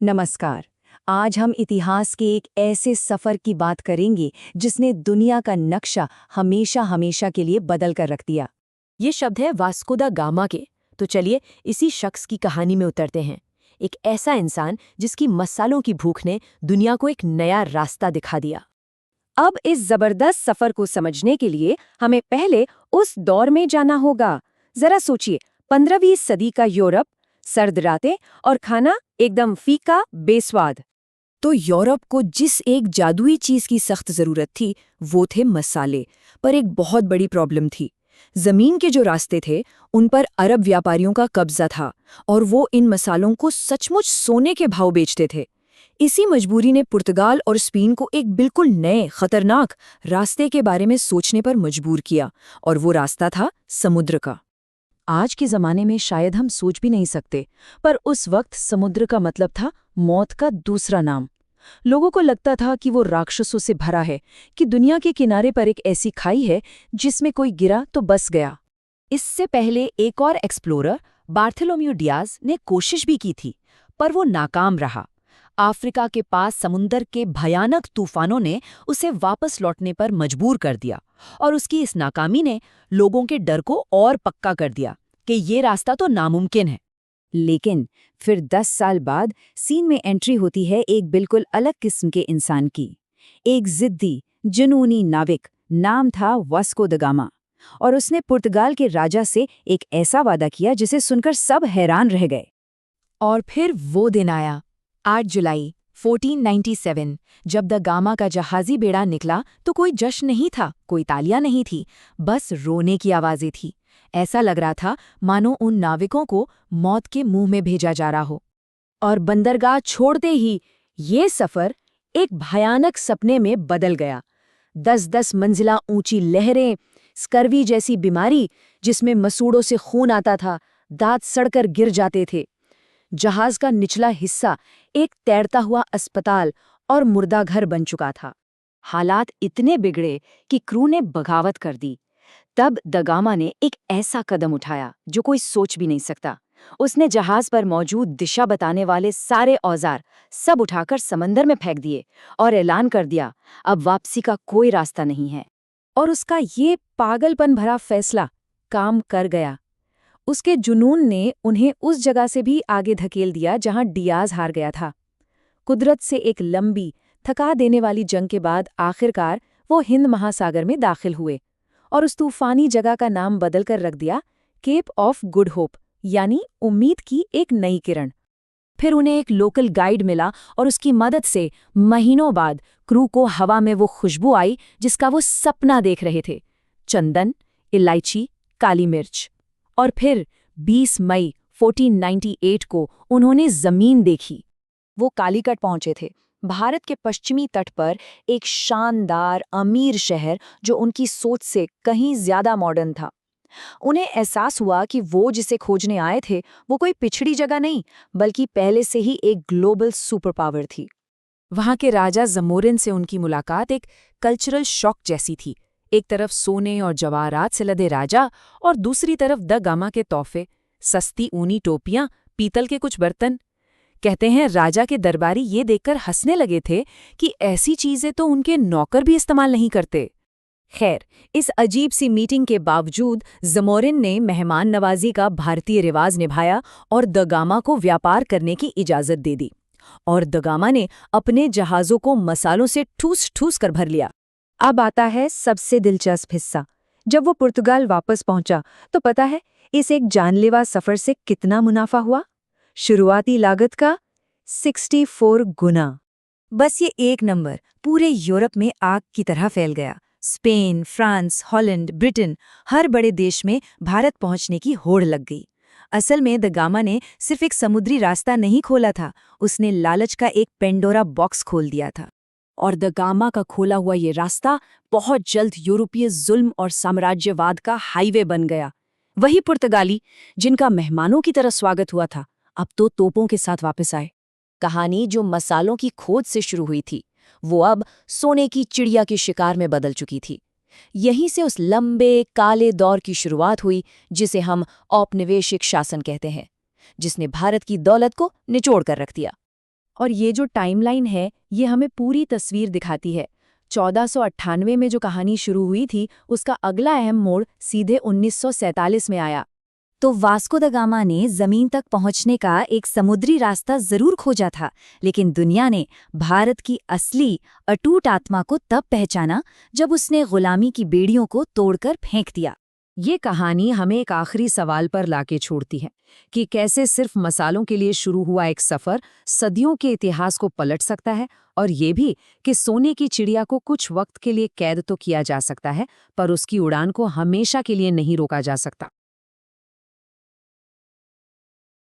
नमस्कार। आज हम इतिहास के एक ऐसे सफर की बात करेंगे जिसने दुनिया का नक्शा हमेशा हमेशा के लिए बदल कर रख दिया। ये शब्द है वास्को दा गामा के। तो चलिए इसी शख्स की कहानी में उतरते हैं। एक ऐसा इंसान जिसकी मसालों की भूख ने दुनिया को एक नया रास्ता दिखा दिया। अब इस जबरदस्त सफर को समझने के लिए हमें पहले उस दौर में जाना होगा। जरा सोचिए, 15वीं सदी का यूरोप, सर्द रातें और खाना एकदम फीका बेस्वाद। तो यूरोप को जिस एक जादुई चीज की सख्त जरूरत थी वो थे मसाले। पर एक बहुत बड़ी प्रॉब्लम थी। जमीन के जो रास्ते थे उन पर अरब व्यापारियों का कब्जा था और वो इन मसालों को सचमुच सोने के भाव बेचते थे। इसी मजबूरी ने पुर्तगाल और स्पेन को एक बिल्कुल नए खतरनाक रास्ते के बारे में सोचने पर मजबूर किया, और वो रास्ता था समुद्र का। आज के जमाने में शायद हम सोच भी नहीं सकते, पर उस वक्त समुद्र का मतलब था मौत का दूसरा नाम। लोगों को लगता था कि वो राक्षसों से भरा है, कि दुनिया के किनारे पर एक ऐसी खाई है जिसमें कोई गिरा तो बस गया। इससे पहले एक और एक्सप्लोरर बार्थोलोम्यू डियाज ने कोशिश भी की थी, पर वो नाकाम रहा। अफ्रीका के पास समुंदर के भयानक तूफानों ने उसे वापस लौटने पर मजबूर कर दिया, और उसकी इस नाकामी ने लोगों के डर को और पक्का कर दिया कि ये रास्ता तो नामुमकिन है। लेकिन फिर 10 साल बाद सीन में एंट्री होती है एक बिल्कुल अलग किस्म के इंसान की। एक जिद्दी, जुनूनी नाविक, नाम था वास्को द गामा, और उसने पुर्तगाल के राजा से एक ऐसा वादा किया जिसे सुनकर सब हैरान रह गए। और फिर वो दिन आया, 8 जुलाई 1497, जब द गामा का जहाजी बेड़ा निकला तो कोई जश्न नहीं था, कोई तालियां नहीं थी, बस रोने की आवाजें थी। ऐसा लग रहा था मानो उन नाविकों को मौत के मुंह में भेजा जा रहा हो। और बंदरगाह छोड़ते ही ये सफर एक भयानक सपने में बदल गया। 10-10 मंजिला ऊंची लहरें, स्कर्वी जैसी बीमारी जिसमें मसूड़ों से खून आता था, दांत सड़कर गिर जाते थे। जहाज का निचला हिस्सा एक तैरता हुआ अस्पताल और मुर्दा घर बन चुका था। हालात इतने बिगड़े कि क्रू ने बगावत कर दी। तब द गामा ने एक ऐसा कदम उठाया जो कोई सोच भी नहीं सकता। उसने जहाज पर मौजूद दिशा बताने वाले सारे औजार सब उठाकर समंदर में फेंक दिए और ऐलान कर दिया, अब वापसी का कोई रास्ता नहीं है। और उसका ये पागलपन भरा फैसला काम कर गया। उसके जुनून ने उन्हें उस जगह से भी आगे धकेल दिया जहां डियाज हार गया था। कुदरत से एक लंबी, थका देने वाली जंग के बाद आखिरकार वो हिंद महासागर में दाखिल हुए और उस तूफानी जगह का नाम बदलकर रख दिया केप ऑफ गुड होप, यानी उम्मीद की एक नई किरण। फिर उन्हें एक लोकल गाइड मिला और उसकी मदद से महीनों बाद क्रू को हवा में वो खुशबू आई जिसका वो सपना देख रहे थे, चंदन, इलायची, काली मिर्च। और फिर 20 मई 1498 को उन्होंने जमीन देखी। वो कालीकट पहुंचे थे, भारत के पश्चिमी तट पर एक शानदार अमीर शहर जो उनकी सोच से कहीं ज्यादा मॉडर्न था। उन्हें एहसास हुआ कि वो जिसे खोजने आए थे वो कोई पिछड़ी जगह नहीं, बल्कि पहले से ही एक ग्लोबल सुपर पावर थी। वहां के राजा जमोरिन से उनकी मुलाकात एक कल्चरल शॉक जैसी थी। एक तरफ सोने और जवाहरात से लदे राजा और दूसरी तरफ द गामा के तोहफे, सस्ती ऊनी टोपियां, पीतल के कुछ बर्तन। कहते हैं राजा के दरबारी ये देखकर हंसने लगे थे कि ऐसी चीजें तो उनके नौकर भी इस्तेमाल नहीं करते। खैर, इस अजीब सी मीटिंग के बावजूद जमोरिन ने मेहमान नवाजी का भारतीय रिवाज निभाया और द गामा को व्यापार करने की इजाजत दे दी। और द गामा ने अपने जहाज़ों को मसालों से ठूस ठूस कर भर लिया। अब आता है सबसे दिलचस्प हिस्सा। जब वो पुर्तगाल वापस पहुंचा तो पता है इस एक जानलेवा सफर से कितना मुनाफा हुआ? शुरुआती लागत का 64 गुना। बस ये एक नंबर पूरे यूरोप में आग की तरह फैल गया। स्पेन, फ्रांस, हॉलैंड, ब्रिटेन, हर बड़े देश में भारत पहुंचने की होड़ लग गई। असल में द गामा ने सिर्फ एक समुद्री रास्ता नहीं खोला था, उसने लालच का एक पेंडोरा बॉक्स खोल दिया था। और द गामा का खोला हुआ ये रास्ता बहुत जल्द यूरोपीय जुल्म और साम्राज्यवाद का हाईवे बन गया। वही पुर्तगाली जिनका मेहमानों की तरह स्वागत हुआ था, अब तो तोपों के साथ वापस आए। कहानी जो मसालों की खोज से शुरू हुई थी, वो अब सोने की चिड़िया के शिकार में बदल चुकी थी। यहीं से उस लंबे काले दौर की शुरुआत हुई जिसे हम औपनिवेशिक शासन कहते हैं, जिसने भारत की दौलत को निचोड़ कर रख दिया। और ये जो टाइमलाइन है, ये हमें पूरी तस्वीर दिखाती है। 1498 में जो कहानी शुरू हुई थी, उसका अगला अहम मोड़ सीधे 1947 में आया। तो वास्को द गामा ने जमीन तक पहुंचने का एक समुद्री रास्ता जरूर खोजा था, लेकिन दुनिया ने भारत की असली अटूट आत्मा को तब पहचाना जब उसने गुलामी की बेड़ियों को तोड़कर फेंक दिया। ये कहानी हमें एक आखिरी सवाल पर लाके छोड़ती है कि कैसे सिर्फ मसालों के लिए शुरू हुआ एक सफ़र सदियों के इतिहास को पलट सकता है, और ये भी कि सोने की चिड़िया को कुछ वक्त के लिए कैद तो किया जा सकता है, पर उसकी उड़ान को हमेशा के लिए नहीं रोका जा सकता।